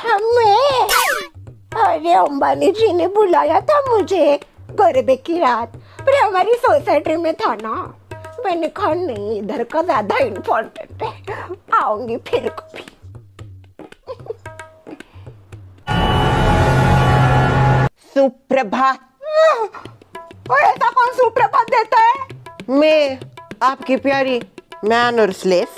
हमें? अरे अंबानी जी ने बुलाया था मुझे गरबे की रात, पर हमारी सोसाइटी में था ना, मैंने कहा नहीं, इधर का ज्यादा इम्पोर्टेंट है, आऊंगी फिर कभी। सुप्रभात। ऐसा कौन सुप्रभात देता है? मैं आपकी प्यारी मैनर्सलेस।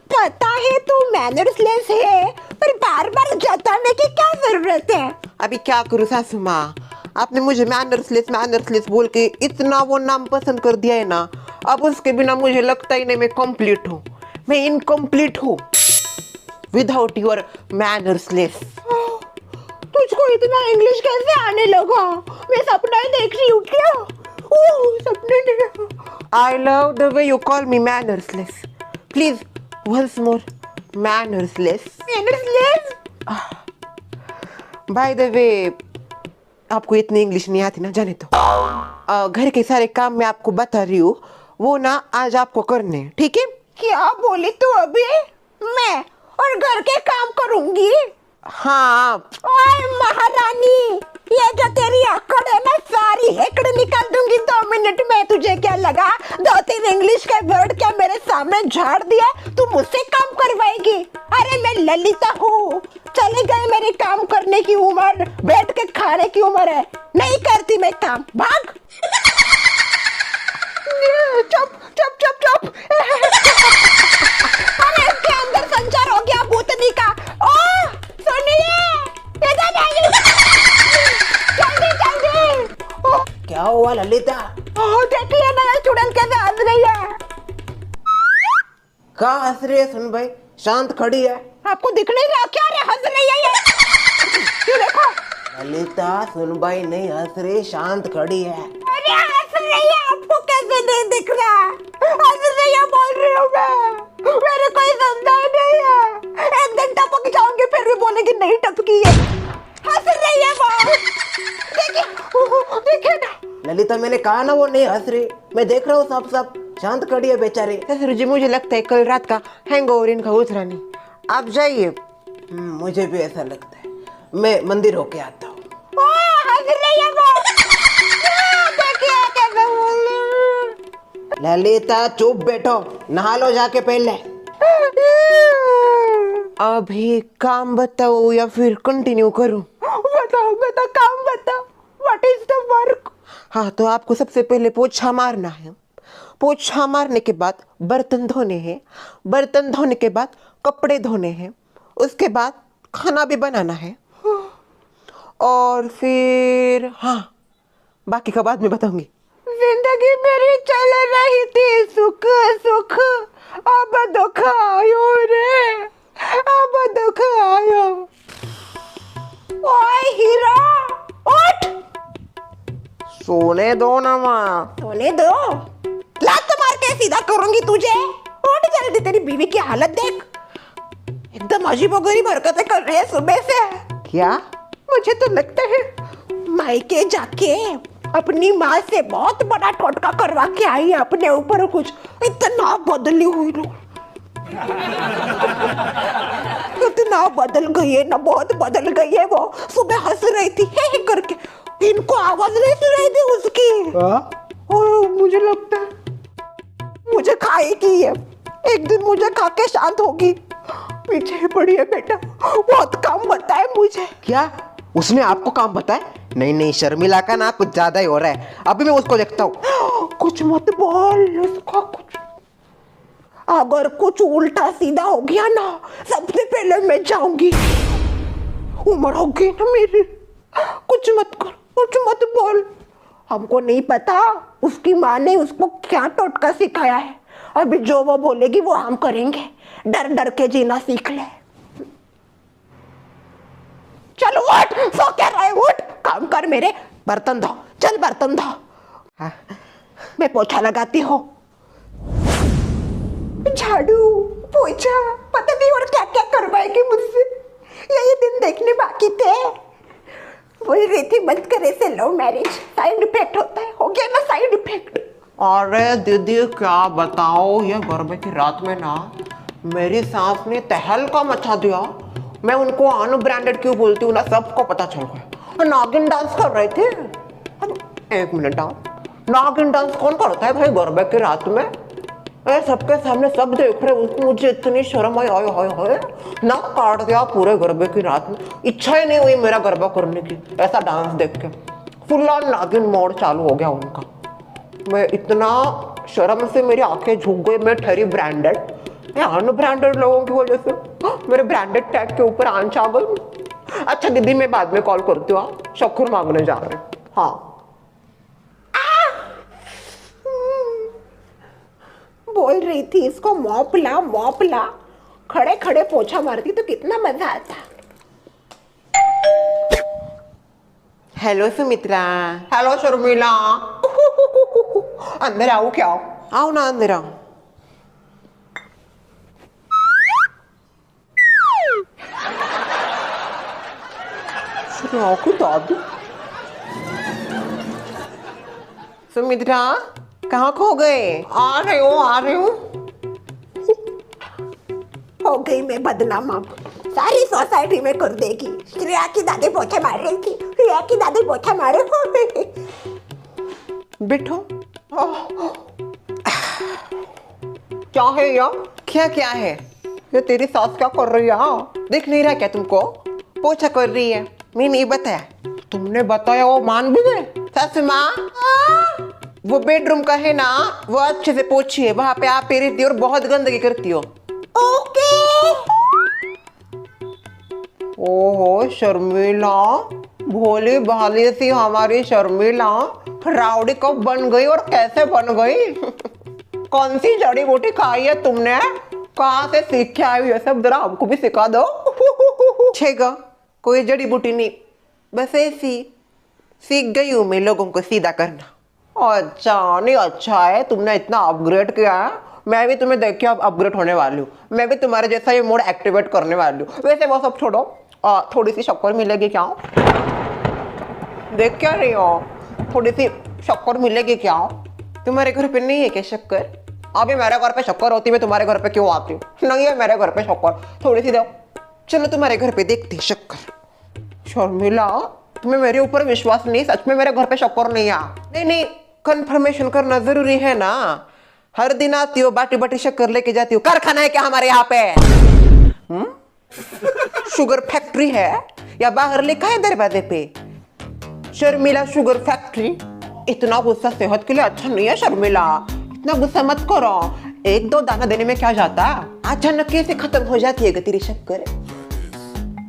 पता है तू मैनर्सलेस है, पर बार बार जताने की क्या जरूरत है? अभी क्या करूँ सासू माँ, आपने मुझे मैनर्सलेस बोल के इतना वो नाम पसंद कर दिया है ना, अब उसके बिना मुझे लगता ही नहीं मैं कंप्लीट हूँ, मैं इनकम्प्लीट हूँ विदाउट योर मैनर्सलेस। तुझको इतना इंग्लिश कैसे आने लगा? मैं सपना ही देख रही हूँ क्या? सपने नहीं। I love the way you call me mannersless. Please, once more, mannersless. मैनर्सलेस? By the way, आपको इतनी इंग्लिश नहीं आती ना, जाने तो घर के सारे काम मैं आपको बता रही हूँ, वो ना आज आपको करने हैं, ठीक है? क्या बोली तू अभी? मैं और घर के काम करूंगी? हाँ। ओए महारानी, ये जो तेरी अकड़ है ना, सारी हेकड़ निकाल दूंगी 2 मिनट में। तुझे क्या लगा 2-3 इंग्लिश के वर्ड क्या मेरे सामने झाड़ दिया, तू मुझसे काम करवाएगी? अरे मैं ललिता हूँ, चली गई मेरी काम करने की उम्र, बैठ के खाने की उम्र है, नहीं करती मैं काम, भाग। चुप चुप चुप चुप। अरे इसके अंदर संचार हो गया भूतनी का। ओ सुनिए, इधर आइए, जल्दी जल्दी। क्या हुआ ललिता? देखिए नया स्टूडेंट कैसे हंस रही है। कहाँ हंस रही है सुन भाई, शांत खड़ी है। आपको दिख नहीं रहा क्या? रे हंस रही है ये देखो। ललिता सुन भाई नहीं हंस रही, शांत खड़ी है। अरे हंस रही है, आपको कैसे नहीं दिख रहा? हंस रही है बोल रही हूँ मैं, मेरे कोई सुनता ही नहीं है। एक दिन टपक जाऊंगी फिर भी बोलेगी नहीं टपकी है। हंस रही है वो, देखिए ना। ललिता मैंने कहा ना वो नहीं हंस रही, मैं देख रहा हूँ सब शांत खड़ी है बेचारी। ससुर जी मुझे लगता है कल रात का हैंगओवर इनका उतरा नहीं, आप जाइए। मुझे भी ऐसा लगता है, मैं मंदिर होके आता हूँ। हंस रही है वो, देखिए कैसे बोल रही है। ललिता चुप बैठो, नहा लो जाके पहले। अभी काम बताओ या फिर कंटिन्यू करूं? बताओ बताओ, काम बताओ, व्हाट इज द वर्क? हाँ तो आपको सबसे पहले पोछा मारना है, पोछा मारने के बाद बर्तन धोने हैं, बर्तन धोने के बाद कपड़े धोने हैं, उसके बाद खाना भी बनाना है, और फिर हाँ बाकी का बाद में बताऊंगी। जिंदगी मेरी चल रही थी सुख सुख, अब दुख आयो रे, अब दुख आयो। ओए हीरा उठ, सोने दो ना माँ। सोने दो, लात मार के सीधा करूंगी तुझे। उठ जल्दी, तेरी बीवी की हालत देख, एकदम अजीबोगरीब हरकतें कर रही है सुबह से। क्या? मुझे तो लगता है मायके जाके अपनी माँ से बहुत बड़ा टोटका करवा के आई है अपने ऊपर, कुछ इतना बदली हुई लोग, इतना बदल गई है ना, बहुत बदल गई है वो। सुबह हंस रही थी हे करके, इनको आवाज नहीं सुनाई दी उसकी। और मुझे लगता है मुझे खाएगी ये, एक दिन मुझे खा के शांत होगी। पीछे पड़ी है बेटा, बहुत काम बताए मुझे। क्या उसने आपको काम बताया? नहीं शर्मिला का ना कुछ ज्यादा ही हो रहा है, अभी मैं उसको देखता हूँ। कुछ मत बोल उसका, कुछ अगर कुछ उल्टा सीधा हो गया ना, सबसे पहले मैं जाऊंगी। उम्र हो गई ना मेरी, कुछ मत कर, कुछ मत बोल। हमको नहीं पता उसकी माँ ने उसको क्या टोटका सिखाया है, अभी जो वो बोलेगी वो हम करेंगे, डर डर के जीना सीख ले। चलो उठ, सो क्या रहा है, उठ काम कर मेरे, बर्तन धो, चल बर्तन धो। हाँ। मैं पोछा लगाती हूँ, झाड़ू पोछा, पता नहीं और क्या क्या करवाएगी मुझसे। यही दिन देखने बाकी थे। बोल रही थी बंद करे से लव मैरिज, साइड इफेक्ट होता है, हो गया ना साइड इफेक्ट। अरे दीदी क्या बताओ, ये गरबे की रात में ना मेरी सास ने तहलका मचा दिया। मैं उनको अनब्रांडेड क्यों बोलती हूँ ना, सबको पता चल गया। नागिन डांस कर रहे थे। अब एक मिनट आओ, नागिन डांस कौन करता है भाई गरबे की रात में? सबके सामने सब देख रहे, उसको मुझे इतनी शर्म आई, हाय हाय हाय, ना काट दिया पूरे गरबे की रात में। इच्छा ही नहीं हुई मेरा गरबा करने की ऐसा डांस देख के। फुल ऑन नागिन मोड चालू हो गया उनका। मैं इतना शर्म से मेरी आंखें झुक गई। मैं ठहरी ब्रांडेड, अनब्रांडेड लोगों की वजह से मेरे ब्रांडेड टैग के ऊपर आंच आ गई। अच्छा दीदी, मैं बाद में कॉल करती हूँ, शक्कर मांगने जा रहे हैं। हाँ, बोल रही थी इसको मॉप ला, खड़े खड़े पोछा मारती तो कितना मजा आता। हेलो सुमित्रा। हेलो शर्मिला। अंदर आओ क्या? आओ ना, अंदर आओ। दादी सुमित्रा कहाँ खो गए? आ रही हूँ। हो गई मैं बदनाम, अब सारी सोसाइटी में कर देगी। श्रेया की दादी पोछे मार रही थी, श्रेया की दादी पोछा मारे। बैठो। क्या है यार? क्या है ये? तेरी सास क्या कर रही है? दिख नहीं रहा क्या तुमको? पोछा कर रही है। मैं नहीं बताया? तुमने बताया, वो मान भी गए? सासू माँ, वो बेडरूम का है ना, वो अच्छे से पोछिए। वहां पे आप रहती हो और बहुत गंदगी करती हो। ओके। ओहो शर्मिला, भोली भाली सी हमारी शर्मिला राउडी कब बन गई और कैसे बन गई? कौन सी जड़ी बूटी खाई है तुमने? कहाँ से सीख के आई ये सब? जरा हमको भी सिखा दो। छेगा, कोई जड़ी बूटी नहीं, बस ऐसी सीख गई हूँ मैं लोगों को सीधा करना। अच्छा नहीं, अच्छा है तुमने इतना अपग्रेड किया है। मैं भी तुम्हें देख के अब अपग्रेड होने वाली हूँ। मैं भी तुम्हारे जैसा ये मोड एक्टिवेट करने वाली हूँ। वैसे वो सब छोड़ो, थोड़ी सी शक्कर मिलेगी क्या? देख क्या रही हो? थोड़ी सी शक्कर मिलेगी क्या? तुम्हारे घर पे नहीं है क्या शक्कर? अभी मेरे घर पे शक्कर होती, मैं तुम्हारे घर पे क्यों आती हूँ? नहीं है मेरे घर पे शक्कर, थोड़ी सी दो। चलो तुम्हारे घर पे देखते शक्कर। शर्मिला, तुम्हें मेरे ऊपर विश्वास नहीं? सच में मेरे घर पे शक्कर नहीं है? नहीं, कंफर्मेशन करना जरूरी है ना। हर दिन आती हो, बाटी बाटी शक्कर लेके जाती हो। कारखाना है क्या हमारे यहाँ पे? शुगर फैक्ट्री है या बाहर लिखा है दरवाजे पे शर्मिला शुगर फैक्ट्री? इतना गुस्सा सेहत के लिए अच्छा नहीं है शर्मिला, इतना गुस्सा मत करो। एक दो दाना देने में क्या जाता? अचानक कैसे खत्म हो जाती है तेरी शक्कर?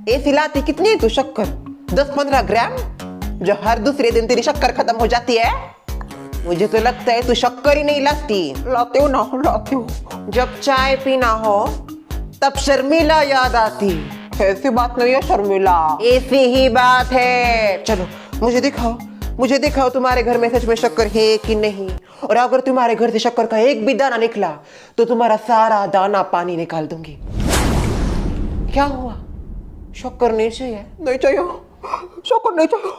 ऐसी लाती कितनी है तू शक्कर? 10-15 ग्राम, जो हर दूसरे दिन तेरी शक्कर खत्म हो जाती है। मुझे तो लगता है तू शक्कर ही नहीं लाती। लाती हूँ। जब चाय पीना हो तब शर्मिला याद आती। ऐसी बात नहीं है शर्मिला, ऐसी ही बात है। चलो मुझे दिखाओ तुम्हारे घर में सच में शक्कर है कि नहीं। और अगर तुम्हारे घर से शक्कर का एक भी दाना निकला तो तुम्हारा सारा दाना पानी निकाल दूंगी। क्या हुआ? शक्कर नहीं चाहिए? नहीं चाहिए, शक्कर नहीं चाहिए।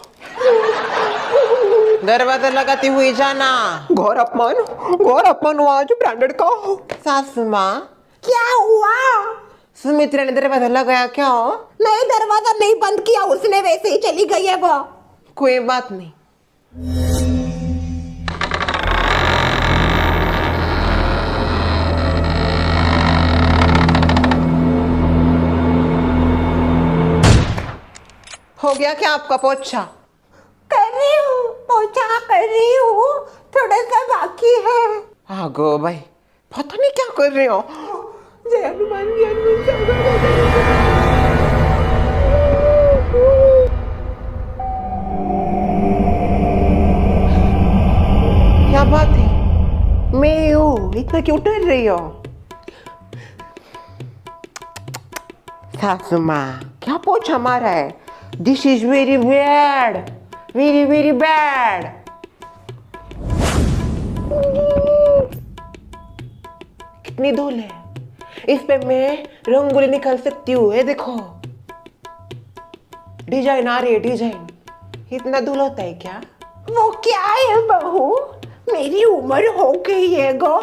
दरवाजा लगाती हुई जाना। घोर अपमान हुआ जो ब्रांडेड का। सासू माँ, क्या हुआ? सुमित्रा ने दरवाजा लगाया क्या? नहीं, दरवाजा नहीं बंद किया उसने, वैसे ही चली गई है वो। कोई बात नहीं। हो गया क्या आपका पोछा? कर रही हूँ, पोछा कर रही हूँ, थोड़ा सा बाकी है। हाँ गो भाई, पता नहीं क्या कर रहे हो। जय हनुमान ज्ञान क्या बात है? मैं हूँ, इतना क्यों डर रही हो? सासू माँ, क्या पोछा मारा है? This is very bad, very very bad. कितनी धूल है इस पे? मैं रंगोली निकाल सकती हूँ। ये देखो, डिजाइन आ रही है, डिजाइन। इतना धूल होता है क्या? वो क्या है बहू, मेरी उम्र हो गई है गो,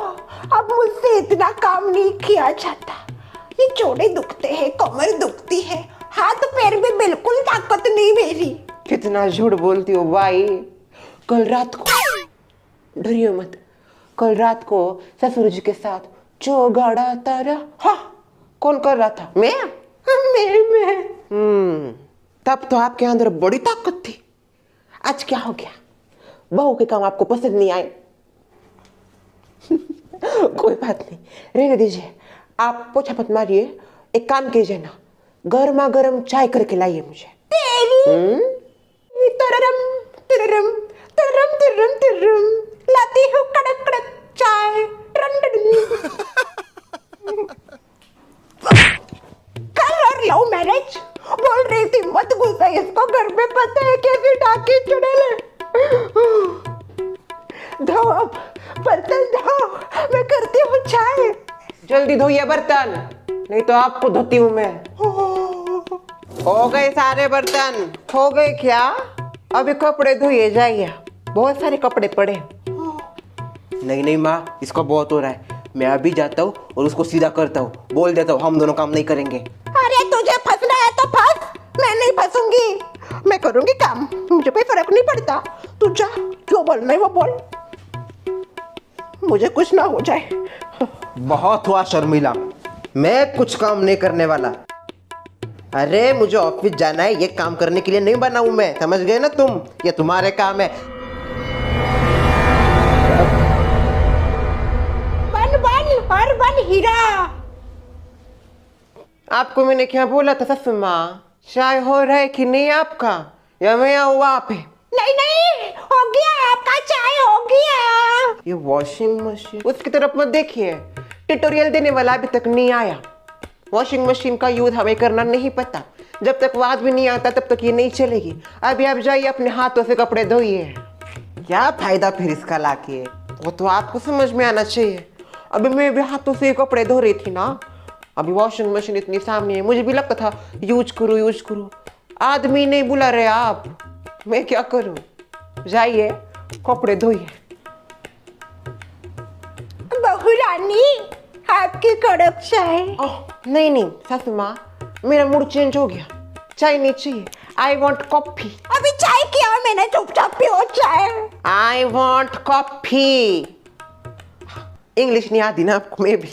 अब मुझसे इतना काम नहीं किया जाता। ये जोड़े दुखते हैं, कमर दुखती है, हाथ पैर में बिल्कुल ताकत नहीं मेरी। कितना झूठ बोलती हो भाई। कल रात को, डरियो मत, कल रात को ससुर जी के साथ जो गाड़ा तारा, हाँ कौन कर रहा था? मैं। तब तो आपके अंदर बड़ी ताकत थी। आज क्या हो गया? बहू के काम आपको पसंद नहीं आए? कोई बात नहीं, रहने दीजिए। आप पोछा मत मारिए, एक काम कीजिए ना, गर्मा गर्म चाय करके लाइए मुझे। तररम तररम तररम तररम तररम, लाती हूँ कड़क कड़क चाय। कल और लव मैरिज बोल रही थी मत घुसा इसको घर में, पता है कैसे डाके चुड़ैल। धो अब बर्तन धो, मैं करती हूँ चाय। जल्दी धोइए बर्तन, नहीं तो आपको धोती हूँ मैं। हो गए सारे बर्तन? हो गए क्या? अभी कपड़े धोइए जाइए, बहुत सारे कपड़े पड़े। नहीं नहीं माँ, इसका बहुत हो रहा है। मैं अभी जाता हूँ और उसको सीधा करता हूँ, बोल देता हूँ हम दोनों काम नहीं करेंगे। अरे तुझे फंसना है तो फंस, मैं नहीं फंसूंगी, मैं करूंगी काम, मुझे कोई फर्क नहीं पड़ता। तू जा, जो बोलना है वो बोल, मुझे कुछ ना हो जाए। बहुत हुआ शर्मिला, मैं कुछ काम नहीं करने वाला। अरे मुझे ऑफिस जाना है, ये काम करने के लिए नहीं बना हूं मैं, समझ गए ना तुम? ये तुम्हारे काम है। बन बन हर बन हीरा। आपको मैंने क्या बोला था ससु माँ? चाय हो रहा है कि नहीं आपका, या मैं आऊँ वहां पे? नहीं नहीं, हो गया आपका चाय, हो गया। ये वॉशिंग मशीन, उसकी तरफ मत देखिए, ट्यूटोरियल देने वाला अभी तक नहीं आया। वॉशिंग मशीन का यूज हमें करना नहीं पता, जब तक वो आदमी नहीं आता तब तक ये नहीं चलेगी। अभी आप जाइए अपने हाथों से कपड़े धोइए। क्या फायदा फिर इसका लाके, वो तो आपको समझ में आना चाहिए। अभी मैं भी हाथों से कपड़े धो रही थी ना, अभी वॉशिंग मशीन इतनी सामने है, मुझे भी लगता था यूज करो। आदमी नहीं बुला रहे आप, मैं क्या करूं? जाइए कपड़े धोइए। बहू रानी, आपकी कड़क चाय। नहीं नहीं सासू माँ, मेरा मूड चेंज हो गया, चाय नहीं चाहिए। I want coffee. अभी चाय किया मैंने, चुपचाप पियो चाय। I want coffee. इंग्लिश नहीं आती ना आपको, मैं भी।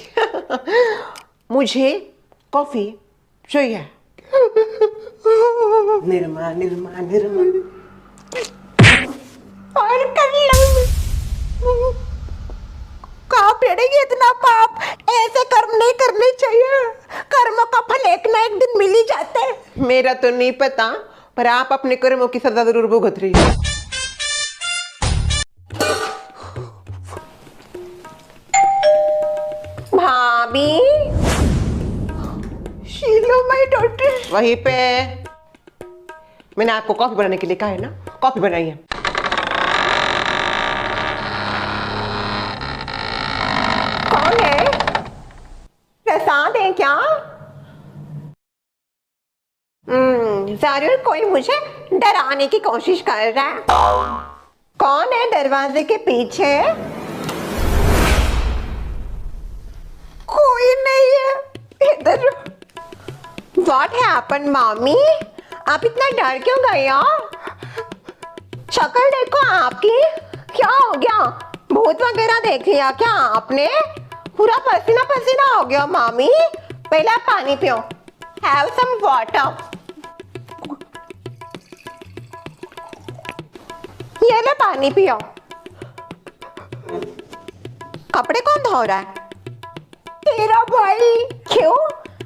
मुझे कॉफी चाहिए। निर्मा निर्मा निर्मा। और कर लो, कहाँ पड़ेगी इतना पाप? ऐसे कर्म नहीं करने चाहिए, कर्म का फल एक ना एक दिन मिल ही जाते हैं। मेरा तो नहीं पता, पर आप अपने कर्मों की सजा जरूर भुगत रही हो। भाभी, शीलो माय डॉटर। वहीं पे मैंने आपको कॉफी बनाने के लिए कहा है ना, कॉफी बनाइए। कौन है? प्रसाद है क्या? जरूर कोई मुझे डराने की कोशिश कर रहा है। कौन है दरवाजे के पीछे? कोई नहीं है इधर। What happened, मामी? आप इतना डर क्यों गए हो? शक्ल देखो आपकी, क्या हो गया? भूत वगैरह देख लिया क्या आपने? पूरा पसीना पसीना हो गया मामी। पहले आप पानी पियो, हैव सम वाटर। ये ले पानी पियो। कपड़े कौन धो रहा है? तेरा भाई। क्यों?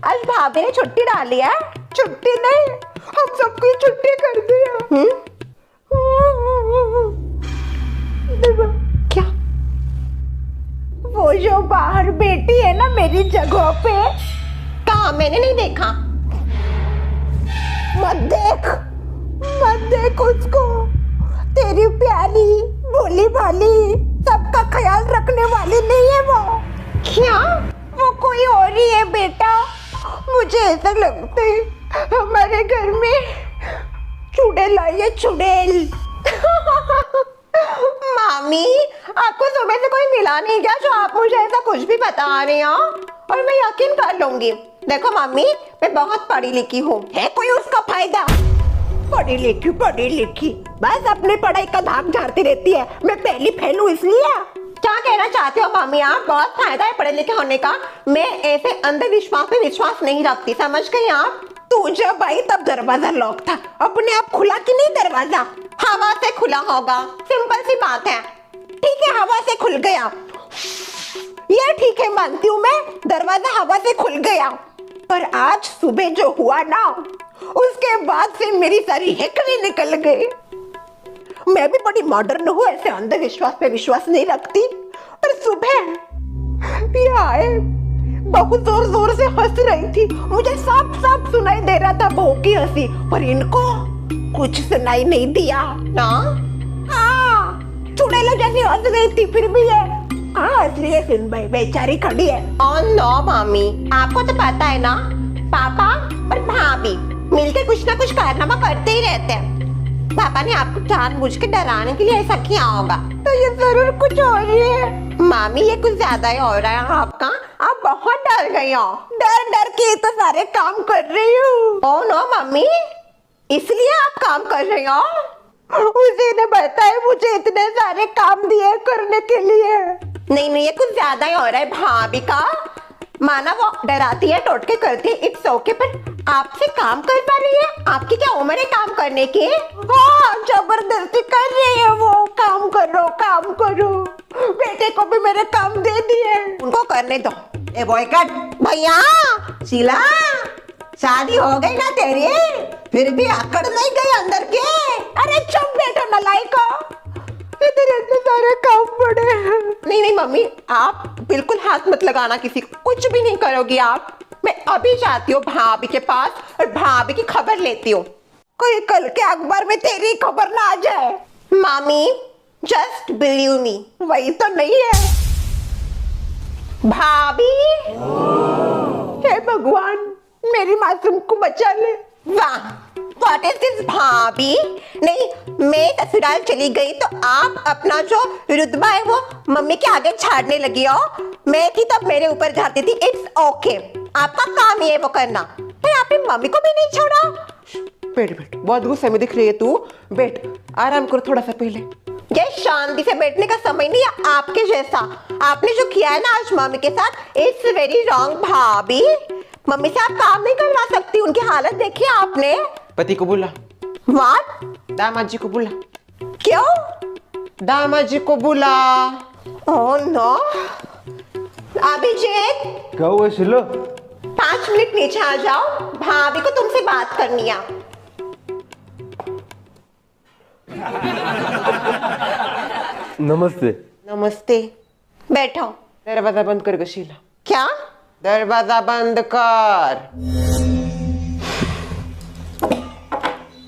आज भाभी ने छुट्टी डाली है? छुट्टी नहीं, हम सबको छुट्टी कर दी है। क्या? वो जो बाहर बेटी है ना मेरी जगह पे, कहा? मैंने नहीं देखा। मत देख उसको, तेरी प्यारी भोली भाली सबका ख्याल रखने वाली नहीं है वो। क्या? वो कोई और ही है बेटा। मुझे ऐसा लगता है हमारे घर में चुड़ैल आई है, चुड़ैल। मामी, आपको सुबह से कोई मिला नहीं क्या जो आप मुझे ऐसा कुछ भी बता रही हो? और मैं यकीन कर लूंगी देखो मम्मी, मैं बहुत पढ़ी लिखी हूँ। है कोई उसका फायदा? पढ़ी लिखी बस अपने पढ़ाई का धाक झाड़ती रहती है। मैं पहली फेल हूँ इसलिए। क्या कहना चाहते हो मम्मी आप? बहुत फायदा है पढ़े लिखे होने का। मैं ऐसे अंधविश्वास में विश्वास नहीं रखती, समझ गई आप? तू जब आई तब दरवाजा लॉक था, अपने आप खुला कि नहीं दरवाजा? हवा से खुला होगा, सिंपल सी बात है। ठीक है, हवा से खुल गया, ये ठीक है, मानती हूँ मैं, दरवाजा हवा से खुल गया। पर आज सुबह जो हुआ ना, उसके बाद से मेरी सारी हेकड़ी निकल गई। मैं भी बड़ी मॉडर्न हूँ, ऐसे अंधविश्वास पे विश्वास नहीं रखती। पर सुबह ये आए, बहुत जोर जोर से हंस रही थी, मुझे साफ साफ सुनाई दे रहा था बहू की हंसी, पर इनको कुछ सुनाई नहीं दिया ना। हाँ, चुड़ैलों जैसी हंस रही थी, फिर भी ये हंस रही है। सुन भाई, बेचारी खड़ी है। ओह नो मम्मी, आपको तो पता है ना, पापा और भाभी मिलके कुछ ना कुछ कारनामा करते ही रहते हैं। पापा ने आपको जानबूझ के डराने के लिए ऐसा किया होगा। तो ये जरूर कुछ हो रही है। मामी, ये कुछ ज्यादा ही हो रहा है आपका। आप बहुत डर गई हो। डर डर के तो सारे काम कर रही हूँ। ओह नो मम्मी, इसलिए आप काम कर रही हो? उसी ने बताया मुझे इतने सारे काम दिए करने के लिए। नहीं, ये कुछ ज्यादा ही हो रहा है भाभी का। माना वो डराती है, टोटके करती है, इट्स ओके, पर आपसे काम कर पा रही है? आपकी क्या उम्र है काम करने की? हाँ, जबरदस्ती कर रही है वो, काम करो। बेटे को भी मेरे काम दे दिए, उनको करने दो। A boy cut. भैया, शीला, शादी हो गई ना तेरी, फिर भी आकड़ नहीं गई अंदर के? अरे चुप बेटा नालायक, इतने सारे काम पड़े हैं। नहीं मम्मी, आप बिल्कुल हाथ मत लगाना किसी को, कुछ भी नहीं करोगी आप। मैं अभी जाती हूँ भाभी के पास और भाभी की खबर लेती हूँ। कोई कल के अखबार में तेरी खबर ना आ जाए। मामी, जस्ट बिलीव मी। वही तो नहीं है। भाभी, हे भगवान, मेरी मासूम को बचा ले। वाह, व्हाट इज दिस भाभी? नहीं, मैं ससुराल चली गई तो आप अपना जो रुतबा है वो मम्मी के आगे झाड़ने लगी हो। मैं थी तब मेरे ऊपर झाड़ती थी, इट्स ओके। आपका काम ही है वो करना, पर आपने मम्मी को भी नहीं छोड़ा। बैठ, बहुत गुस्से में दिख रही है तू। बैठ, आराम करो थोड़ा सा पहले। ये शांति से बैठने का समय नहीं है आपके जैसा। आपने जो किया है ना आज मम्मी के साथ, इट्स वेरी रॉन्ग भाभी। मम्मी से आप काम नहीं करवा सकती, उनकी हालत देखिए आपने। पति को बुला। व्हाट? दामाद जी को बुला। क्यों? दामाद जी को बुला। Oh no. अभिजीत, क्या हुआ शिलो? 5 मिनट नीचे आ जाओ, भाभी को तुमसे बात करनी है। नमस्ते। नमस्ते। बैठो। दरवाजा बंद कर गो शीला। क्या? दरवाजा बंद कर।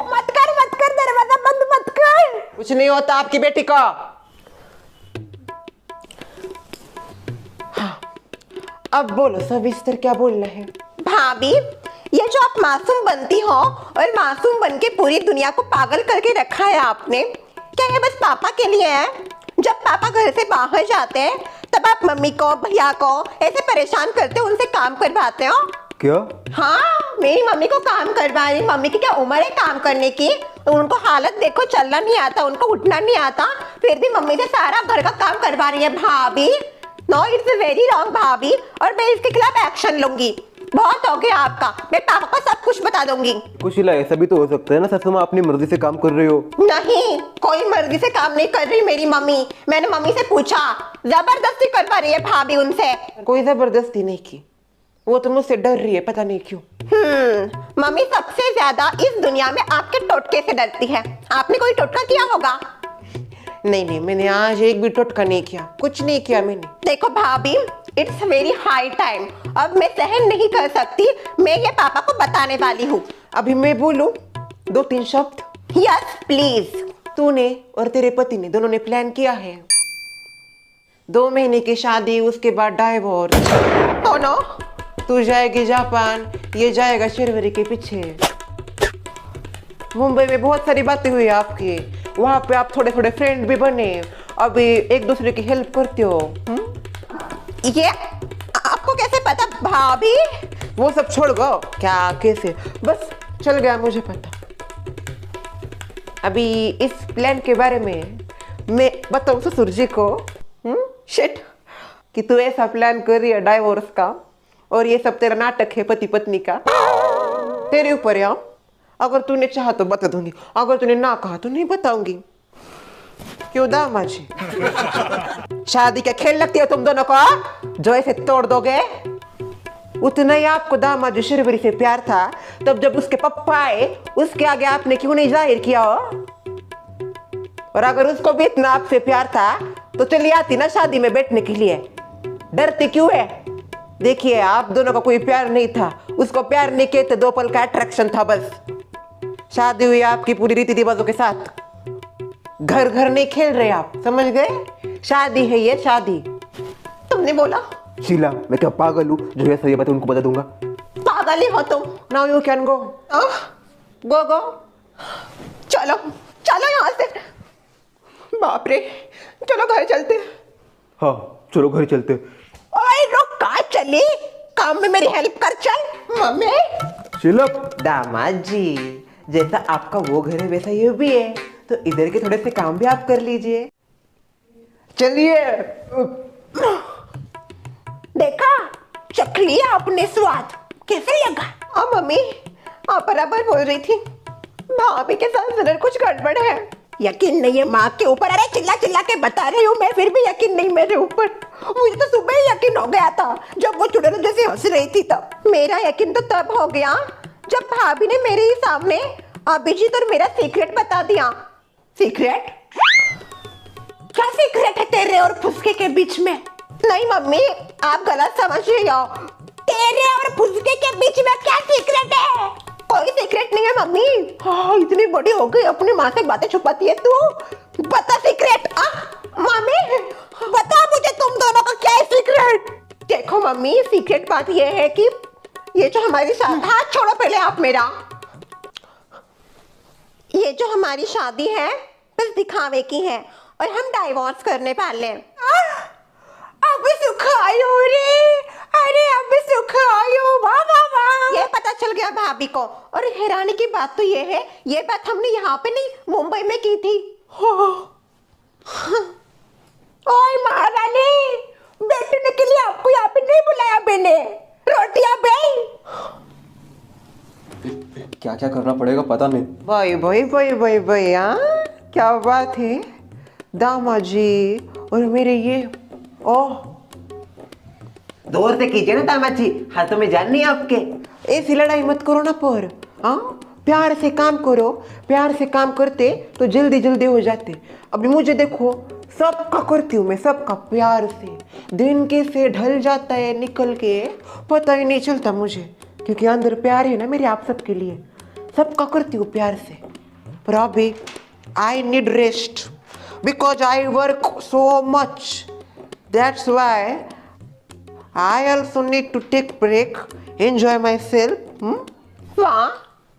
मत कर, दरवाजा बंद मत कर। कुछ नहीं होता आपकी बेटी को। हाँ, अब बोलो सविस्तर क्या बोलना है। भाभी, ये जो आप मासूम बनती हो और मासूम बन के पूरी दुनिया को पागल करके रखा है आपने, क्या ये बस पापा के लिए है? जब पापा घर से बाहर जाते हैं तब आप मम्मी को, भैया को ऐसे परेशान करते हो, उनसे काम करवाते हो? क्या? हाँ, मेरी मम्मी को काम करवा रही। मम्मी की क्या उम्र है काम करने की? उनको हालत देखो, चलना नहीं आता, उनको उठना नहीं आता, फिर भी मम्मी से सारा घर का काम करवा रही है भाभी। नो, इट्स वेरी रॉन्ग भाभी, और मैं इसके खिलाफ एक्शन लूंगी। बहुत हो गया आपका, मैं पापा को सब कुछ बता दूंगी। कुशिला, ऐसा भी तो हो सकता है ना सासू माँ अपनी मर्जी से काम कर रही हो। नहीं, कोई मर्जी से काम नहीं कर रही मेरी मम्मी। मैंने मम्मी से पूछा, जबरदस्ती करवा रही है भाभी उनसे। कोई जबरदस्ती नहीं की, वो तो मुझसे डर रही है, पता नहीं क्यों। मम्मी सबसे ज्यादा इस दुनिया में आपके टोटके से डरती है। आपने कोई टोटका किया होगा? नहीं, मैंने आज एक भी टोटका नहीं किया, कुछ नहीं किया मैंने। देखो भाभी, इट्स वेरी हाई टाइम, अब मैं सहन नहीं कर सकती। मैं ये पापा को बताने वाली हूँ। अभी मैं बोलूं 2-3 शब्द? Yes please. तूने और तेरे पति ने दोनों ने प्लान किया है 2 महीने की शादी, उसके बाद डाइवोर्स। Oh no. तू जाएगी जापान, ये जाएगा शेरवरी के पीछे। मुंबई में बहुत सारी बातें हुई आपकी, वहां पे आप थोड़े थोड़े फ्रेंड भी बने, अभी एक दूसरे की हेल्प करते हो। ये आपको कैसे पता भाभी? वो सब छोड़ गो, क्या कैसे बस चल गया मुझे पता। अभी इस प्लान के बारे में मैं बताऊं ससुर जी को शिट कि तू ऐसा प्लान कर रही है डाइवोर्स का, और ये सब तेरा नाटक है पति पत्नी का। तेरे ऊपर है, अगर तूने चाहा तो बता दूंगी, अगर तूने ना कहा तो नहीं बताऊंगी। क्यों दामाद जी, शादी क्या खेल लगती है तुम दोनों को, जो ऐसे तोड़ दोगे? उतना ही आपको दामाद जी शिरवरी से प्यार था, तब जब उसके पप्पा आए उसके आगे आपने क्यों नहीं जाहिर किया हो? और अगर उसको भी इतना आपसे प्यार था तो चली आती ना शादी में बैठने के लिए, डरते क्यों है? देखिए आप दोनों का कोई प्यार नहीं था, उसको प्यार नहीं कहते, 2 पल का अट्रैक्शन था बस। शादी हुई आपकी पूरी रीति रिवाजों के साथ, घर घर नहीं खेल रहे आप, समझ गए? शादी है ये, शादी। तुमने बोला शीला, मैं क्या पागल हूँ जो ऐसा ये बात उनको बता दूंगा? पागल ही हो तुम। नाउ यू कैन गो, गो गो, चलो चलो यहाँ से। बाप रे, चलो घर चलते। हाँ चलो घर चलते। ओए रुक, कहाँ चली? काम में मेरी हेल्प कर चल। मम्मी शीला, दामाद जी, जैसा आपका वो घर है वैसा ये भी है, तो इधर के थोड़े से काम भी आप कर लीजिए। चलिए। देखा, चख लिया अपने स्वाद, कैसे लगा? हाँ मम्मी, आप बराबर बोल रही थी, भाभी के साथ जरूर कुछ गड़बड़ है। यकीन नहीं है माँ के ऊपर? अरे चिल्ला चिल्ला के बता रही हूँ मैं, फिर भी यकीन नहीं मेरे ऊपर। मुझे तो सुबह ही यकीन हो गया था जब वो चुड़ैल जैसे हंस रही थी तब। मेरा यकीन तो तब हो गया जब भाभी ने मेरे ही सामने अभिजीत और मेरा सीक्रेट बता दिया। सीक्रेट? क्या सीक्रेट है तेरे और फुसके के बीच में? नहीं मम्मी, आप गलत समझ रही हो। तेरे और फुसके के बीच में क्या सीक्रेट है? कोई सीक्रेट नहीं है मम्मी। हाँ, इतनी बड़ी हो गई, अपनी माँ से बातें छुपाती है तू। बता सीक्रेट। मम्मी बता मुझे, तुम दोनों का क्या है सीक्रेट? देखो मम्मी, सीक्रेट बात ये है कि ये जो हमारी शादी, हाथ छोड़ो पहले आप मेरा। ये जो हमारी शादी है बस दिखावे की है, और हम डाइवोर्स करने वाले हैं। अब सुख आयो रे, अरे अब सुख आयो, वाह वाह वाह। ये पता चल गया भाभी को, और हैरानी की बात तो ये है, ये बात हमने यहाँ पे नहीं मुंबई में की थी। ओए महारानी, बैठने के लिए आपको यहाँ पे नहीं बुलाया मैंने। रोटियां बेल। क्या क्या करना पड़ेगा पता नहीं। भाई भाई भाई भाई भाई, हाँ क्या बात है दामाद जी, और मेरे ये ओह, जोर से कीजिए ना दामाद जी, हाथों में जान नहीं है आपके। ऐसी लड़ाई मत करो ना पर, हाँ प्यार से काम करो, प्यार से काम करते तो जल्दी जल्दी हो जाते। अभी मुझे देखो, सबका करती हूँ मैं, सबका प्यार से, दिन कैसे ढल जाता है निकल के पता ही नहीं चलता मुझे, क्योंकि अंदर प्यार है ना मेरे आप सबके लिए, सबका करती हूँ प्यार से। पर अभी I need rest because I work so much, that's why I also need to take break, enjoy myself. वाह,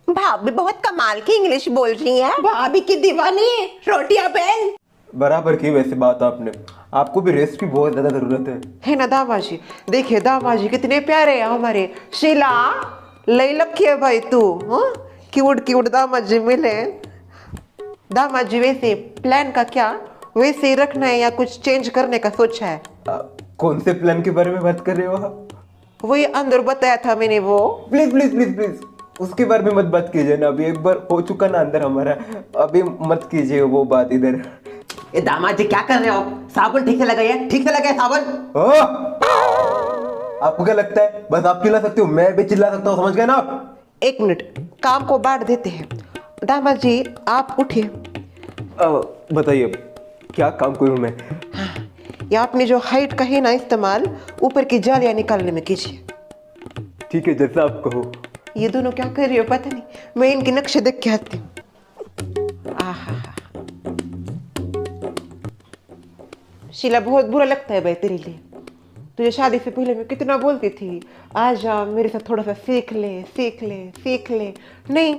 भाभी बहुत कमाल की इंग्लिश बोल रही है। भाभी की दीवानी, रोटियां बेल। बराबर की वैसे बात आपने, आपको भी रेस्ट की बहुत ज्यादा जरूरत है ना दामाद जी? देखिए दामाद जी कितने प्यारे हैं हमारे। शीला लई लखी है भाई तू, क्यूट क्यूट दामाद जी मिले। दामाद जी वैसे प्लान का क्या, वैसे ही रखना है या कुछ चेंज करने का सोचा है? कौन से प्लान के बारे में बात कर रहे हो आप? वही अंदर बताया था मैंने वो। प्लीज प्लीज प्लीज प्लीज उसके बारे में मत बात कीजिए ना, अभी एक बार हो चुका ना अंदर हमारा, अभी मत कीजिए वो बात इधर। ये दामाद जी क्या कर रहे हो? साबुन ठीक से लगाइए, ठीक से लगाइए साबुन। आपको क्या लगता है बस आप चिल्ला सकते हो, मैं भी चिल्ला सकता हूँ, समझ गए ना आप? एक मिनट, काम को बांट देते हैं। दामाद जी आप उठिए। बताइए क्या काम करूँ मैं? या आपने जो हाइट का है ना इस्तेमाल, ऊपर की जालियां निकालने में कीजिए। ठीक है जैसा आप कहो। ये दोनों क्या कर रही हो पता नहीं, मैं इनके नक्शे देख के आती हूँ। आहा, शीला बहुत बुरा लगता है भाई तेरे लिए। तुझे शादी से पहले मैं कितना बोलती थी, आजा मेरे साथ थोड़ा सा सीख ले सीख ले सीख ले। नहीं,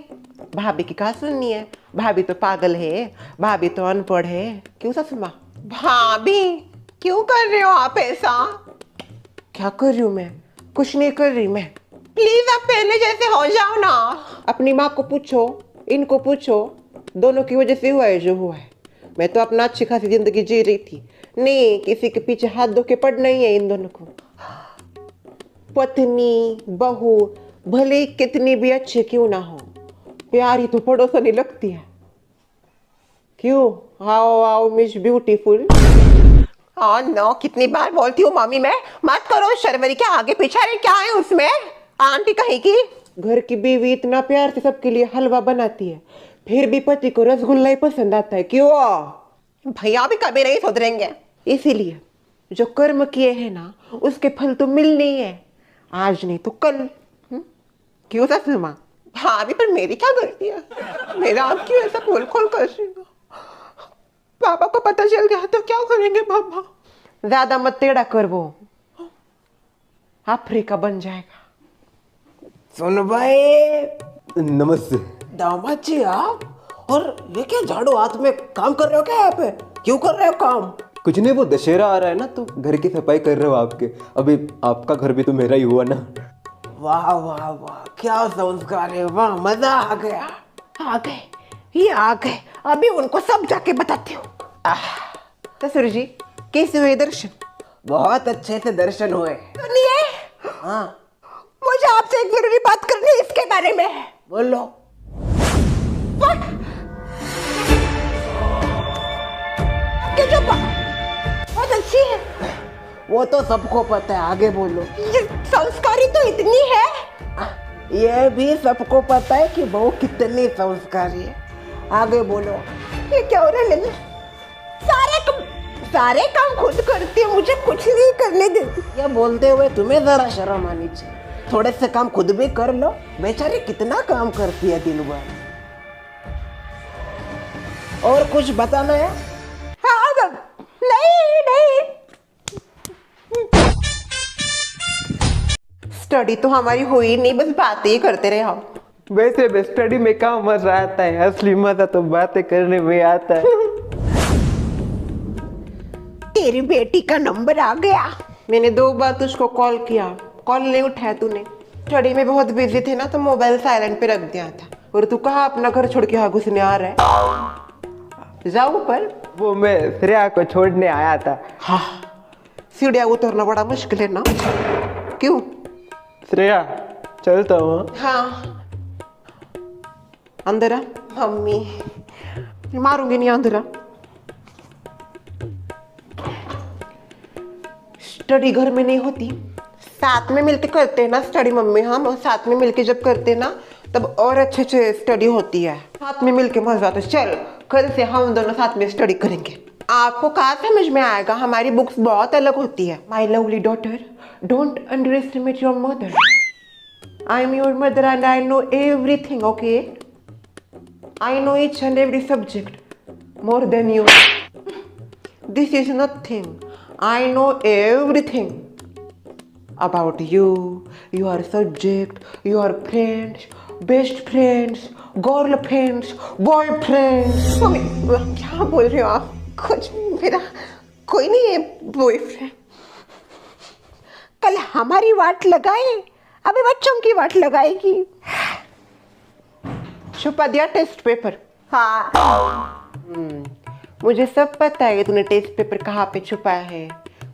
भाभी की कहा सुननी है, भाभी तो पागल है, भाभी तो अनपढ़ है। क्यों सासू माँ? भाभी क्यों कर रहे हो आप ऐसा? क्या कर रही हूँ मैं? कुछ नहीं कर रही मैं। प्लीज आप पहले जैसे हो जाओ ना। अपनी माँ को पूछो, इनको पूछो, दोनों की वजह से हुआ है जो हुआ है। मैं तो अपना अच्छी खासी जिंदगी जी रही थी, नहीं किसी के पीछे हाथ धो के पड़ना ही है इन दोनों को। पत्नी बहू भले ही कितनी भी अच्छी क्यों ना हो, प्यारी तो पड़ोसनी लगती है। क्यों? How how miss beautiful. हाँ नो, कितनी बार बोलती हूँ मम्मी मैं, मत करो शर्वरी के आगे पीछे। अरे क्या है उसमें, आंटी कहीं की। घर की बीवी इतना प्यार से सबके लिए हलवा बनाती है, फिर भी पति को रसगुल्ला ही पसंद आता है। क्यों? भैया भी कभी नहीं सुधरेंगे। इसीलिए जो कर्म किए हैं ना उसके फल तो मिलने ही है, आज नहीं तो कल। क्यों सासू माँ? हाँ भी, पर मेरी क्या गलती है? मेरा आप क्यों ऐसा खोल खोल कर रही हो? पापा को पता चल गया तो क्या करेंगे पापा? ज्यादा मत टेढ़ा कर, वो अफ्रीका बन जाएगा। सुन भाई, नमस्ते। दामाद जी आप, और ये क्या झाड़ू हाथ में काम कर रहे हो क्या यहाँ पे? क्यों कर रहे हो काम? कुछ नहीं, वो दशहरा आ रहा है ना तो घर की सफाई कर रहे हो आपके। अभी आपका घर भी तो मेरा ही हुआ ना। वाह वाह वाह, क्या संस्कार है, वाह मजा आ गया। आ गए, ये आ गए, अभी उनको सब जाके बताती हूँ। ससुर जी कैसे हुए दर्शन? बहुत अच्छे से दर्शन हुए। सुनिए, हाँ मुझे आपसे एक जरूरी बात करनी है इसके बारे में। बोलो। आपकी जो बहुत अच्छी है, वो तो सबको पता है, आगे बोलो। ये संस्कारी तो इतनी है। ये भी सबको पता है कि बहू कितनी संस्कारी है, आगे बोलो। ये क्या हो रहा है ललित? सारे काम खुद करती है, मुझे कुछ नहीं करने देती। ये बोलते हुए तुम्हें जरा शर्म आनी चाहिए, थोड़े से काम खुद भी कर लो। बेचारी कितना काम करती है दिन भर। और कुछ बताना है? हाँ, नहीं स्टडी तो हमारी हुई नहीं, बस बातें ही करते रहे हम। वैसे भी स्टडी में क्या मजा आता है, असली मजा तो बातें करने में आता है। तेरी बेटी का नंबर आ गया। मैंने 2 बार तुझको कॉल किया, कॉल नहीं उठाया तूने। स्टडी में बहुत बिजी थे ना तो मोबाइल साइलेंट पे रख दिया था। और तू कहाँ अपना घर छोड़ के यहाँ घुसने आ रहा है? जाओ ऊपर। वो मैं श्रेया को छोड़ने आया था। हाँ, सीढ़ियाँ उतरना बड़ा मुश्किल है ना। क्यों? श्रेया चलता हूँ। हाँ, अंदर आ। मम्मी मारूंगी नहीं, अंदर आ। स्टडी घर में नहीं होती, साथ में मिलके करते हैं ना स्टडी मम्मी। हम और साथ में मिलके जब करते हैं ना तब और अच्छे से स्टडी होती है। साथ में मिलके मजा आता है। चल कल से हम दोनों साथ में स्टडी करेंगे। आपको कहाँ समझ में आएगा, हमारी बुक्स बहुत अलग होती है। My lovely daughter, don't under estimate your mother. I am your mother and I know everything, okay? I know each and every subject more than you. This is nothing, I know everything about you, your subject, your friends, best friends, girlfriends, boyfriends. Mummy क्या बोल रहे हो आप? कुछ मेरा कोई नहीं है बॉयफ्रेंड। कल हमारी वाट लगाए, अभी बच्चों की वाट लगाएगी। छुपा दिया टेस्ट पेपर। हाँ, मुझे सब पता है तूने टेस्ट पेपर कहाँ पे छुपाया है।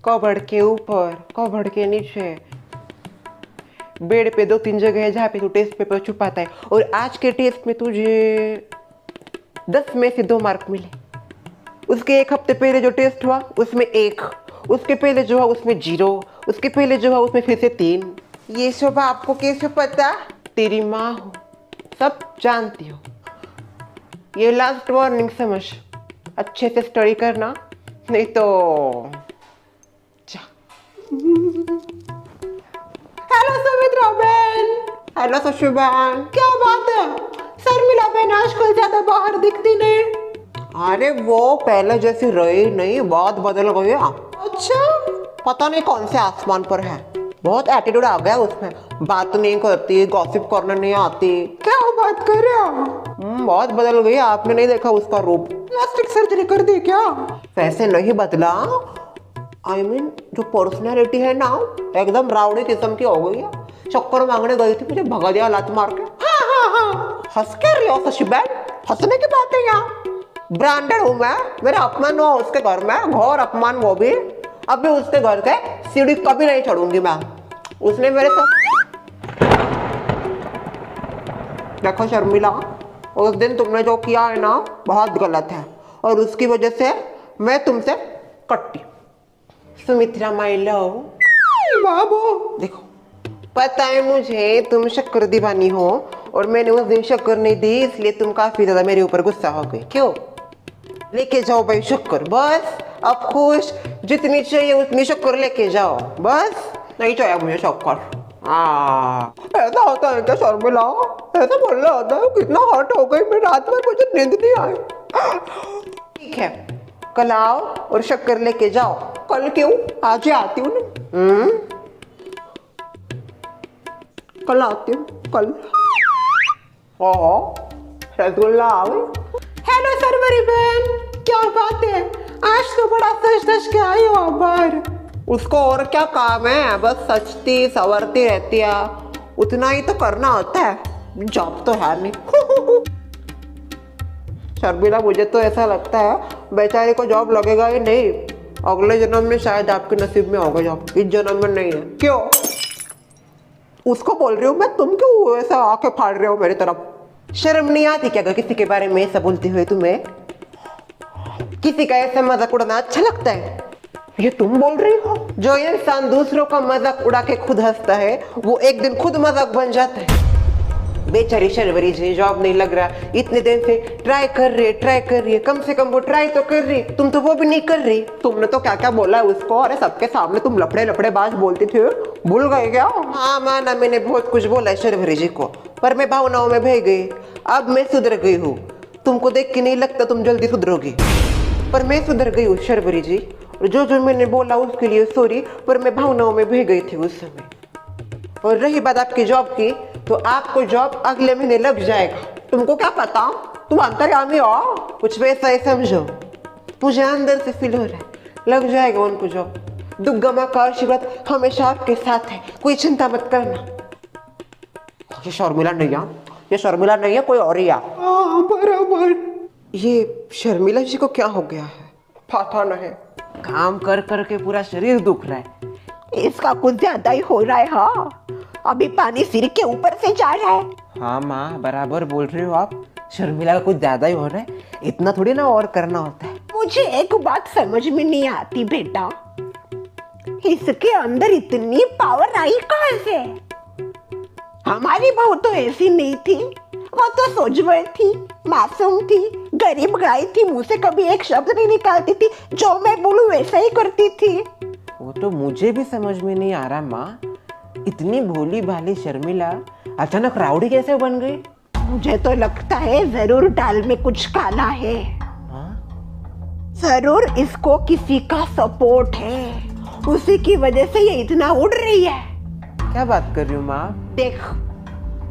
कबर्ड के ऊपर, कबर्ड के नीचे, बेड पे 2-3 जगह है जहाँ पे तू टेस्ट पेपर छुपाता है। और आज के टेस्ट में तुझे 10 में से 2 मार्क मिले। उसके 1 हफ्ते पहले जो टेस्ट हुआ उसमें 1, उसके पहले जो हुआ उसमें 0, उसके पहले जो हुआ उसमें फिर से 3। ये सब आपको कैसे पता? तेरी माँ हो, सब जानती हो। ये लास्ट वार्निंग समझ, अच्छे से स्टडी करना, नहीं तो जा। हेलो सुमित्रा बहन। हेलो सुशुबहन। क्या बात है, शर्मिला बहन आजकल ज्यादा बाहर दिखती नहीं। अरे वो पहले जैसी रही नहीं, बहुत बदल गई है। अच्छा, पता नहीं कौन से आसमान पर है, बहुत एटीट्यूड आ गया उसमें। बात नहीं करती, गॉसिप करने नहीं आती। क्या बात कर रहे हो? बहुत बदल गई। आपने नहीं देखा उसका रूप? प्लास्टिक सर्जरी कर दी क्या? वैसे नहीं बदला, I mean, जो पर्सनैलिटी है ना एकदम रावड़ी किस्म की हो गई है। शक्कर मांगने गई थी, मुझे भगा दिया लात मार के। हाँ हाँ हाँ, हंस के रही हो शशि बहन, हंसने की बात है यहाँ। ब्रांडेड हूँ मैं, मेरा अपमान हुआ उसके घर में, घोर अपमान वो भी। अभी उसके घर के सीढ़ी कभी नहीं चढ़ूंगी मैं। उसने मेरे साथ, देखो शर्मिला, उस दिन तुमने जो किया है ना बहुत गलत है, और उसकी वजह से मैं तुमसे कट्टी। सुमित्रा माय लव बाबू, देखो पता है मुझे तुम शक्कर दीवानी हो, और मैंने उस दिन शक्कर नहीं दी, इसलिए तुम काफी ज्यादा मेरे ऊपर गुस्सा हो गई। क्यों? लेके जाओ भाई शक्कर, बस अब खुश, जितनी चाहिए उतनी शक्कर लेके जाओ, बस नहीं चाहिए मुझे शक्कर। ऐसा होता है क्या शर्मिला? ऐसा बोलना होता है? कितना हर्ट हो गई मैं, रात में मुझे नींद नहीं आई। ठीक है, कल आओ और शक्कर लेके जाओ। कल क्यों? आज ही आती हूँ ना। कल आती हूँ, कल। रसगुल्ला आओ। हेलो सरवरी बहन, क्या बात है? आज तो बड़ा सच सच के आई हो बाहर। उसको और क्या काम है, बस सचती संवरती रहती है, उतना ही तो करना होता है, जॉब तो है नहीं। शर्मिला, मुझे तो ऐसा लगता है बेचारे को जॉब लगेगा ही नहीं, अगले जन्म में शायद आपके नसीब में होगा जॉब, इस जन्म में नहीं है। क्यों? उसको बोल रही हूँ मैं, तुम क्यों ऐसा आंखें फाड़ रहे हो मेरी तरफ? शर्म नहीं आती क्या किसी के बारे में ऐसा बोलते हुए तुम्हें? किसी का ऐसा मजाक उड़ाना अच्छा लगता है? ये तुम बोल रही हो? जो इंसान दूसरों का मजाक उड़ा के खुद हंसता है, वो एक दिन खुद मजाक बन जाता है। बेचारी शर्वरी जी, जॉब नहीं लग रहा, इतने दिन से ट्राई कर रही है, कम से कम वो ट्राई तो कर रही, तुम तो वो भी नहीं कर रही। तुमने तो क्या क्या बोला है उसको, अरे सबके सामने तुम लफड़े बाज बोलती थी, भूल गए क्या? हाँ माना, मैंने बहुत कुछ बोला है शर्वरी जी को, पर मैं भावनाओं में बह गई। अब मैं सुधर गई हूँ, तुमको देख के नहीं लगता तुम जल्दी सुधरोगी, पर मैं सुधर गई हूँ शर्वरी जी। और जो मैंने बोला उसके लिए सॉरी, पर मैं भावनाओं में बह गई थी उस समय। और रही बात आपकी जॉब की, तो आपको जॉब अगले महीने लग जाएगा। तुमको क्या पता, तुम अंतर्यामी हो, कुछ वैसा ही समझो। मुझे अंदर से फील हो रहा है लग जाएगा उनको जॉब। दुर्गा माँ का आशीर्वाद हमेशा आपके साथ है, कोई चिंता मत करना। ये शर्मिला नहीं है, ये शर्मिला नहीं है, कोई और ही है। बराबर। ये शर्मिला जी को क्या हो गया है? पता नहीं, काम कर कर के पूरा शरीर दुख रहा है। इसका कुछ ज्यादा ही हो रहा है। हाँ, अभी पानी सिर के ऊपर से जा रहा है। हाँ माँ, बराबर बोल रही हो आप, शर्मिला का कुछ ज्यादा ही हो रहा है, इतना थोड़ी ना और करना होता है। मुझे एक बात समझ में नहीं आती बेटा, इसके अंदर इतनी पावर आई कहाँ से? हमारी बहू तो ऐसी नहीं थी, वो तो सोझवर थी, मासूम थी, गरीब गाय थी, मुंह से कभी एक शब्द नहीं निकालती थी, जो मैं बोलूं वैसा ही करती थी। वो तो मुझे भी समझ में नहीं आ रहा माँ, इतनी भोली भाली शर्मिला अचानक राउडी कैसे बन गई? मुझे तो लगता है जरूर दाल में कुछ काला है। जरूर इसको किसी का सपोर्ट है, उसी की वजह से ये इतना उड़ रही है। क्या बात कर रही हो माँ? देख,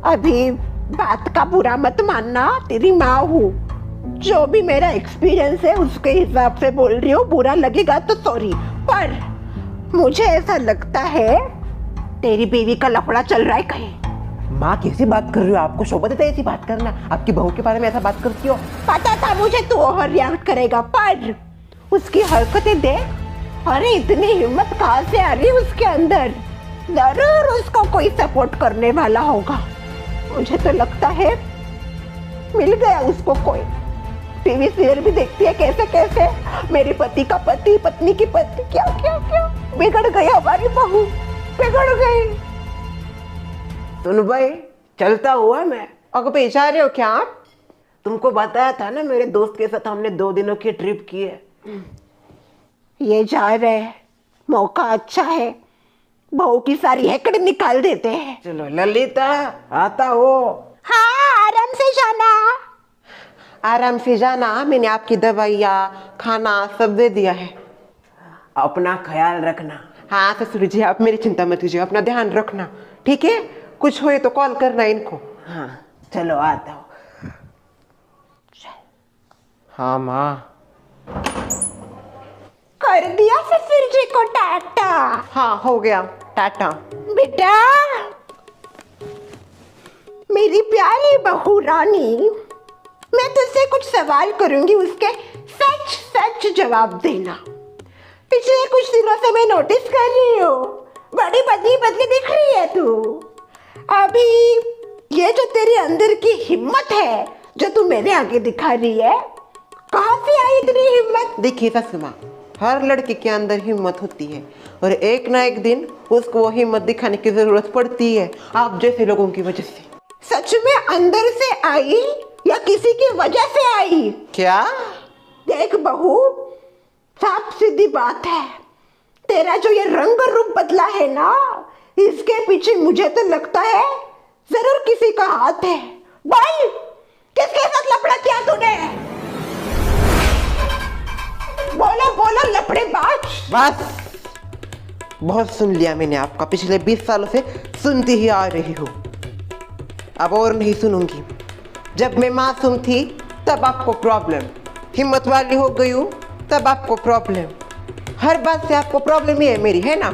अभी बात का बुरा मत मानना, तेरी माँ हूँ, जो भी मेरा एक्सपीरियंस है उसके हिसाब से बोल रही हूँ, बुरा लगेगा तो सॉरी, पर मुझे ऐसा लगता है तेरी बीवी का लफड़ा चल रहा है कहीं। माँ कैसी बात कर रही हो? आपको शोभा देता है ऐसी बात करना? आपकी बहू के बारे में ऐसा बात करती हो? पता था मुझे तू ओवर रिएक्ट करेगा, पर उसकी हरकतें देख। अरे इतनी हिम्मत कहाँ से आ रही है उसके अंदर? जरूर उसको कोई सपोर्ट करने वाला होगा। मुझे तो लगता है मिल गया उसको कोई। टीवी सीरियल भी देखती है कैसे कैसे, मेरे पति का पति, पत्नी की पत्नी, क्या क्या क्या बिगड़ गई हमारी बहू, बिगड़ गई। सुन भाई, चलता हुआ मैं। अगर पीछा रहे हो क्या आप? तुमको बताया था ना मेरे दोस्त के साथ हमने 2 दिनों की ट्रिप की है। ये जा रहे हैं, मौका अच्छा है, बहू की सारी हैकड़ निकाल देते हैं। चलो ललिता, आता हो। हाँ, आराम से जाना। आराम से जाना, मैंने आपकी दवाइयाँ खाना सब दे दिया है। अपना ख्याल रखना। हाँ ससुर जी, आप मेरी चिंता मत कीजिए, अपना ध्यान रखना, ठीक है? कुछ हो तो कॉल करना इनको। हाँ चलो, आता हो। हाँ माँ। कर दिया ससुर जी को टाटा? हाँ हो गया, टाटा। बेटा मेरी प्यारी बहू रानी, मैं तुझसे कुछ सवाल करूंगी, उसके सच सच जवाब देना। पिछले कुछ दिनों से मैं नोटिस कर रही हूँ, बड़ी बदली बदली दिख रही है तू। अभी ये जो तेरे अंदर की हिम्मत है जो तू मेरे आगे दिखा रही है, कहाँ से आई इतनी हिम्मत? देखिए सासू माँ, हर लड़के के अंदर हिम्मत होती है और एक ना एक दिन उसको वो हिम्मत दिखाने की जरूरत पड़ती है, आप जैसे लोगों की वजह से। सच में अंदर से आई या किसी की वजह से आई? क्या? देख बहू, साफ सीधी बात है, तेरा जो ये रंग रूप बदला है ना, इसके पीछे मुझे तो लगता है जरूर किसी का हाथ है। बोल, किसके साथ लफड़ा किया तूने? बोलो बोलो लफड़ेबाज। बस, बहुत सुन लिया मैंने आपका, पिछले 20 सालों से सुनती ही आ रही हूँ, अब और नहीं सुनूंगी। जब मैं मासूम थी तब आपको प्रॉब्लम, हिम्मत वाली हो गई हूँ तब आपको प्रॉब्लम। हर बात से आपको प्रॉब्लम ही है मेरी, है ना?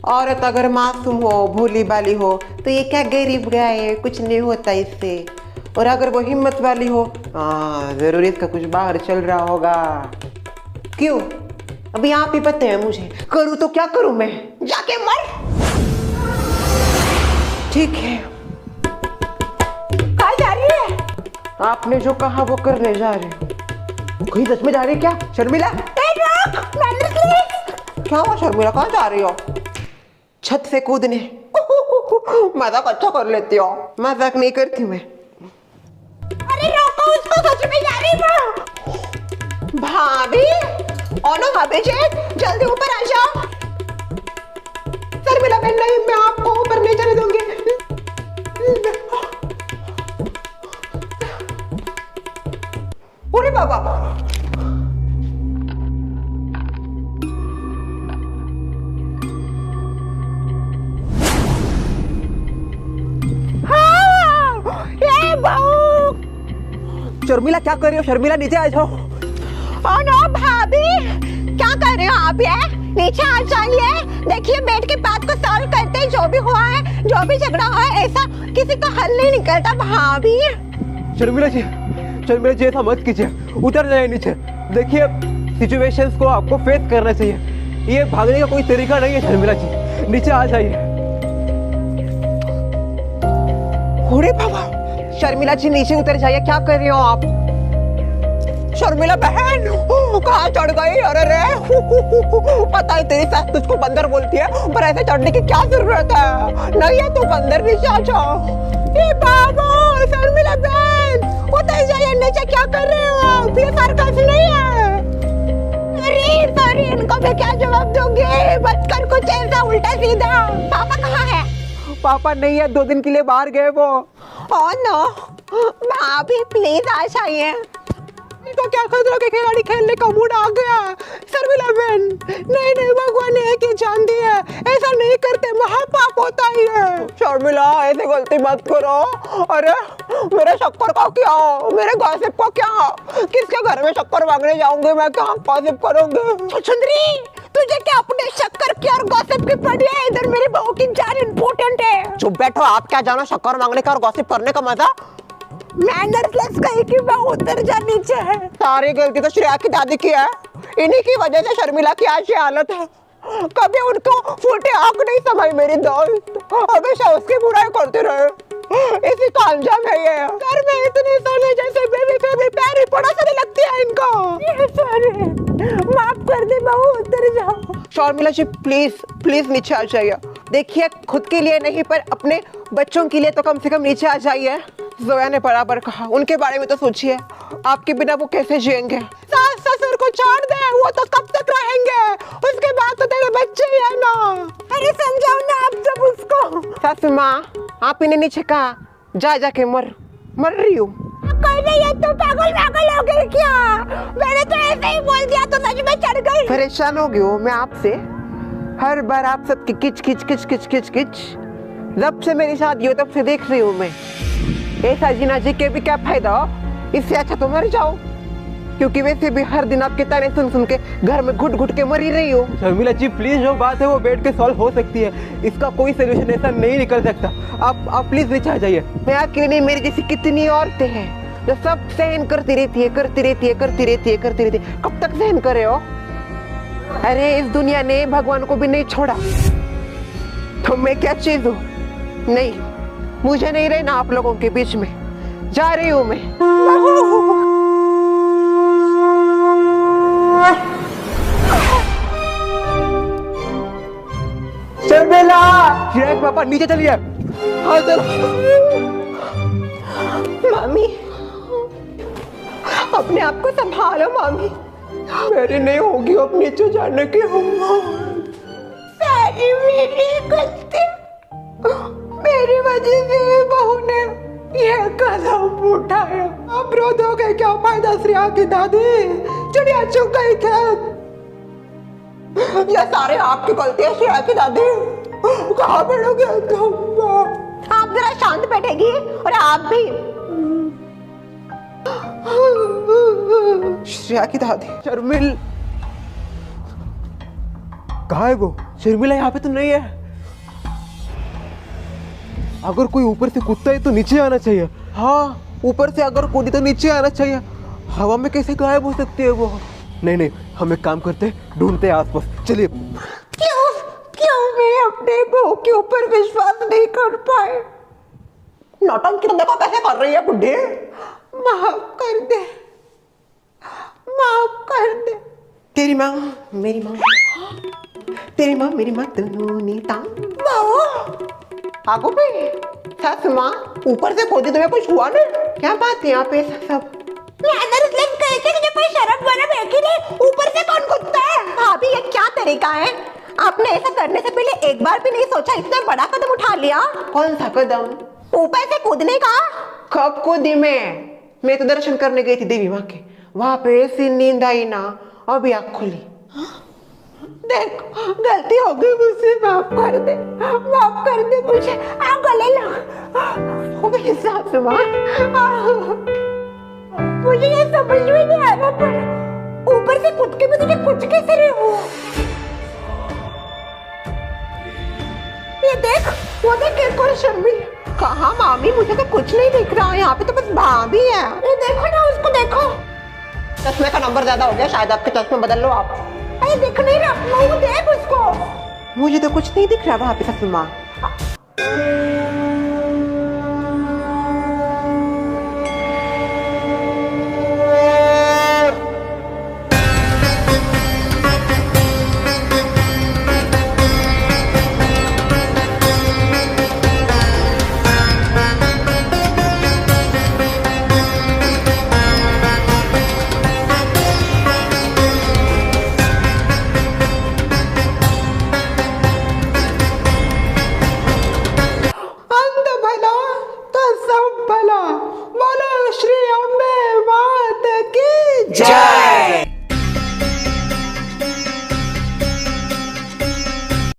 औरत अगर मासूम हो, भोली भाली हो तो ये क्या गरीब गाय है, कुछ नहीं होता इससे। और अगर वो हिम्मत वाली हो, जरूर इसका कुछ बाहर चल रहा होगा। क्यों? अभी आप ही पता है मुझे, करूँ तो क्या करूँ मैं? जाके मर। ठीक है, कहाँ जा रही है? आपने जो कहा वो करने जा रहे हो। कहीं सच में जा रही है क्या शर्मिला? क्या हुआ शर्मिला, कहाँ जा रही हो? छत से कूदने। मजाक अच्छा कर लेती हो। मजाक नहीं करती मैं। अरे रोको उसको, सच में जा रही हूँ। भाभी, ओनो भाभी जी, जल्दी ऊपर आ जाओ। शर्मिला बहन, नहीं, मैं आपको ऊपर नहीं जाने दूंगी। अरे बाबा, शर्मिला क्या कर रही हो? शर्मिला नीचे आ जाओ। नो भाभी, क्या कर रहे हो आप? ये नीचे आ जाइए। देखिए, बैठ के बात को सॉल्व करते हैं। जो भी हुआ है, जो भी झगड़ा हुआ है, ऐसा किसी का हल नहीं निकलता भाभी। शर्मिला जी ऐसा मत कीजिए, उतर जाए नीचे। देखिए, सिचुएशंस को आपको फेस करना चाहिए, ये भागने का कोई तरीका नहीं है। शर्मिला जी नीचे आ जाइए। अरे बाबा, शर्मिला जी नीचे उतर जाइए, क्या कर रही हो आप? शर्मिला बहन, कहाँ चढ़ गई? अरे रे, पता है तेरी सास तुझको बंदर बोलती है, पर ऐसे चढ़ने की क्या जरूरत है? नहीं है तू बंदर, नीचे आ जाओ। ये बाबा, शर्मिला बहन, उतर जाइए नीचे। क्या कर रहे हो आप? ये सर्कस नहीं है। अरे सॉरी, इनको मैं क्या जवाब दूंगी? मत कर कुछ ऐसा उल्टा सीधा। पापा कहाँ है? पापा नहीं है, 2 दिन के लिए बाहर गए वो। ओह नो, भाभी प्लीज आ जाइए। तो क्या खतरों के खिलाड़ी खेलने का मूड आ गया। शर्मिला बहन, नहीं, भगवान ने एक ही जान दी है, ऐसा नहीं करते, महापाप होता ही है। शर्मिला, ऐसे गलती मत करो। अरे मेरे शक्कर का क्या, मेरे गॉसिप का क्या? किसके घर में शक्कर मांगने जाऊंगी मैं? क्या गॉसिप करूंगी? छुछुंदरी, तुझे क्या अपने शक्कर की और गॉसिप की पड़ी है? इधर मेरी बहू की जान इंपॉर्टेंट है। चुप बैठो, आप क्या जानो शक्कर मांगने का और गॉसिप करने का मजा? मैनरलेस कहीं की बहू, उतर जा नीचे है। सारी गलती तो श्रेया की दादी की है, इन्हीं की वजह से शर्मिला की आज ये हालत है। कभी उनको फूटे आंख नहीं समाई मेरी दोस्त, हमेशा उसकी बुराई करते रहे, इसी का अंजाम है ये। घर में इतने सोने जैसे बेबी पैर पड़ा सने लगती है इनको। सॉरी, माफ कर दे बहू, उतर जाओ। शर्मिला जी प्लीज नीचे आ जाइए। देखिए, खुद के लिए नहीं पर अपने बच्चों के लिए तो कम से कम नीचे आ जाइए। जोया ने बराबर कहा, उनके बारे में तो सोचिए, आपके बिना वो कैसे जिएंगे? सास ससुर को छोड़ दे, वो तो कब तक रहेंगे? उसके बाद तो तेरे बच्चे ही है ना। अरे समझाओ ना आप सब उसको। सासू माँ, आप इन्हें नीचे कहा, जाके मर रही हूँ। कोई नहीं है, तू पागल हो गई क्या? मैंने तो ऐसे ही बोल दिया तो सच में चढ़ गई। परेशान हो गई हूँ मैं आपसे, हर बार आप सबकी किच। जब से मेरी शादी हो तब से देख रही हूँ मैं, ऐसा जीना जी के भी क्या फायदा? इससे अच्छा तो मर जाओ। क्योंकि वैसे भी हर दिन आपके ताने सुन सुन के घर में घुट घुट के मर ही रही हो। शर्मिला जी प्लीज, जो बात है वो बैठ के सॉल्व हो सकती है, इसका कोई सोल्यूशन ऐसा नहीं निकल सकता। आप प्लीज नीचे आ जाइए। मैं अकेले नहीं, मेरी जैसी कितनी औरतें हैं जो सब सहन करती रहती है, करती रहती है, करती रहती है, करती रहती है। कब तक सहन करे हो? अरे इस दुनिया ने भगवान को भी नहीं छोड़ा, तो मैं क्या चीज हूँ? नहीं, मुझे नहीं रहना आप लोगों के बीच में, जा रही हूँ मैं। शर्मिला! चिराग पापा नीचे चलिए। हाँ चलो। मामी, अपने आप को संभालो मामी। मेरी नहीं होगी अब नीचे जाने की। सारी मेरी गलती, मेरी वजह से बहू ने यह कदम उठाया। अब रो दोगे क्या फायदा? श्रेया की दादी चिड़िया चुग गई क्या? ये सारे आपकी गलती है श्रेया की दादी। कहाँ बैठोगे तुम? आप जरा शांत बैठेगी, और आप भी। श्रेया की दादी। शर्मिल कहाँ है वो? शर्मिला यहाँ पे तो नहीं है। अगर कोई ऊपर से कूदता है तो नीचे आना चाहिए। हाँ, ऊपर से अगर कूदी तो नीचे आना चाहिए। हवा में कैसे गायब हो सकती है वो? नहीं नहीं, हम एक काम करते हैं, ढूंढते हैं आसपास। चलिए। क्यों क्यों मैं अपने बहू के ऊपर विश्वास नहीं कर पाए? नौटंकी तो देखो कैसे कर रही है बुढ़ी। माफ कर दे, माफ कर दे। तेरी माँ मेरी माँ, तेरी माँ मेरी माँ दोनों नीता। बहू आगो पे सास माँ ऊपर से खोदी, तुम्हें कुछ हुआ ना? क्या बात है यहाँ पे सब? शर्म वरम है कि नहीं? ऊपर से कौन कूदता है? भाभी ये क्या तरीका है? आपने ऐसा करने से पहले एक बार भी नहीं सोचा? इतना बड़ा कदम उठा लिया। कौन सा कदम? ऊपर से कूदने का। कब कूदी मैं तो दर्शन करने गई थी देवी माँ के, वहां पे ऐसी नींद आई ना, अभी आँख खुली। देख गलती हो गई मुझसे, माफ कर दे, माफ कर दे मुझे। आ गले लग। मेरी सास माँ, मुझे ये समझ में नहीं आ रहा, पर ऊपर से कूद के मैं तुझे कुछ कैसे रही हूँ? ये देख, वो देख एक और शर्मिल। कहाँ मामी? मुझे तो कुछ नहीं दिख रहा, यहाँ पे तो बस भाभी है। ये देखो ना, उसको देखो। चश्मे का नंबर ज्यादा हो गया, शायद आपके चश्मे बदल लो आप। अरे दिख नहीं रहा, देख उसको। मुझे तो कुछ नहीं दिख रहा वहाँ पे ससुर माँ।